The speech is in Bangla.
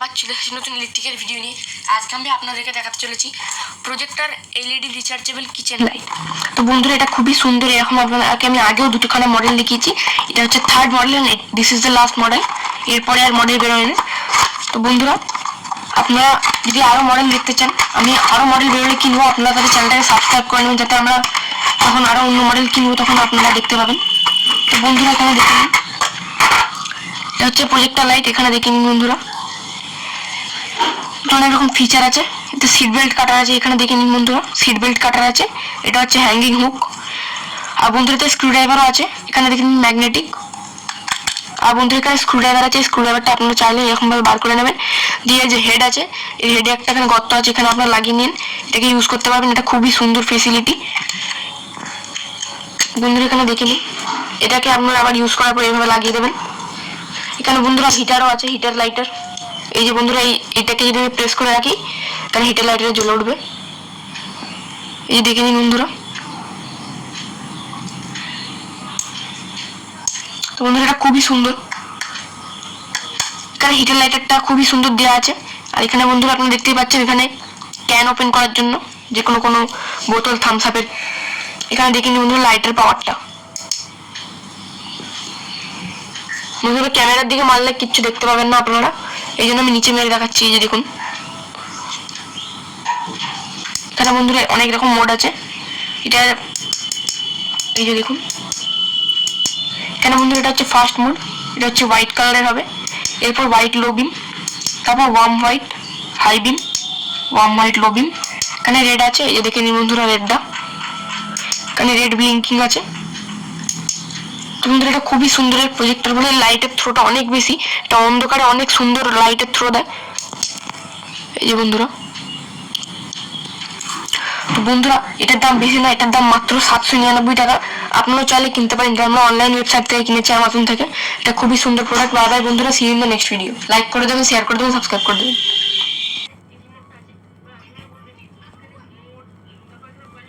চলে এসেছি নতুন ইলেকট্রিকের ভিডিও নিয়ে। আজকে আমি আপনাদেরকে দেখাতে চলেছি projector LED rechargeable kitchen light. তো বন্ধুরা, এটা খুবই সুন্দর। এরকম আপনাকে আমি আগেও দুটোখানা মডেল দেখিয়েছি। এটা হচ্ছে third model, this is the last model. এরপরে আর মডেল বেরোয় না। তো বন্ধুরা, আপনারা যদি আরও মডেল দেখতে চান, আমি আরও মডেল বেরোলে কিনবো। আপনারা তাদের চ্যানেলটাকে সাবস্ক্রাইব করে নেবেন, যাতে আমরা যখন আরও অন্য মডেল কিনবো তখন আপনারা দেখতে পাবেন। তো বন্ধুরা, এখানে দেখে নিন, এটা হচ্ছে প্রজেক্টর লাইট। এখানে দেখে নিন বন্ধুরা, অনেক রকম ফিচার আছে। এতে সিট বেল্ট কাটার আছে, এখানে দেখে নিন বন্ধুরা, সিট বেল্ট কাটার আছে। এটা হচ্ছে হ্যাঙ্গিং হুক। আর বন্ধুরা, এতে স্ক্রু ড্রাইভারও আছে, এখানে দেখে নিন ম্যাগনেটিক। আর বন্ধুরা, এখানে স্ক্রু ড্রাইভার আছে। স্ক্রু ড্রাইভারটা আপনারা চাইলে এরকমভাবে বার করে নেবেন। দিয়ে যে হেড আছে, এই হেডে একটা এখানে গর্ত আছে, এখানে আপনারা লাগিয়ে নিন, এটাকে ইউজ করতে পারবেন। এটা খুবই সুন্দর ফেসিলিটি। বন্ধুরা, এখানে দেখে নিন, এটাকে আপনারা আবার ইউজ করার পর এইভাবে লাগিয়ে দেবেন। এখানে বন্ধুরা হিটারও আছে, হিটার লাইটার। এই যে বন্ধুরা, এটাকে যদি আমি প্রেস করে রাখি তাহলে হিটার লাইটারে জ্বলে উঠবে। এই দেখে নিন বন্ধুরা। তো বন্ধুরা, এটা খুবই সুন্দর। এখানে হিটার লাইটারটা খুবই সুন্দর দেওয়া আছে। আর এখানে বন্ধুরা আপনারা দেখতেই পাচ্ছেন, এখানে ক্যান ওপেন করার জন্য, যে কোনো বোতল, থামস আপের। এখানে দেখে নিন বন্ধুরা লাইটের পাওয়ারটা। বন্ধুরা, ক্যামেরার দিকে মারলে কিচ্ছু দেখতে পাবেন না আপনারা, এই জন্য আমি নিচে মেরে দেখাচ্ছি। এই যে দেখুন, এখানে বন্ধুরা অনেক রকম মোড আছে। এটা এই যে দেখুন, এখানে বন্ধুরা এটা হচ্ছে ফার্স্ট মোড। এটা হচ্ছে হোয়াইট কালারের হবে। এরপর হোয়াইট লো বিম, তারপর warm white high beam, warm white low beam. এখানে রেড আছে, এই যে দেখে নিন বন্ধুরা রেডটা। এখানে রেড ব্লিঙ্কিং আছে। বন্ধুরা, এটা খুবই সুন্দর প্রজেক্টর বলে লাইটের থ্রোটা অনেক বেশি। এটা অন্ধকারে অনেক সুন্দর লাইটের থ্রো দেয়। এই যে বন্ধুরা, তো বন্ধুরা এটার দাম বেশি না, এটার দাম মাত্র 799 টাকা। আপনারা চাইলে কিনতে পারেন। এটা আমরা অনলাইন ওয়েবসাইট থেকে কিনেছি, অ্যামাজন থেকে। এটা খুবই সুন্দর প্রোডাক্ট। বাই বাই বন্ধুরা, see you in the next video. Like করে দেবেন, শেয়ার করে দেবেন, সাবস্ক্রাইব করে দেবেন।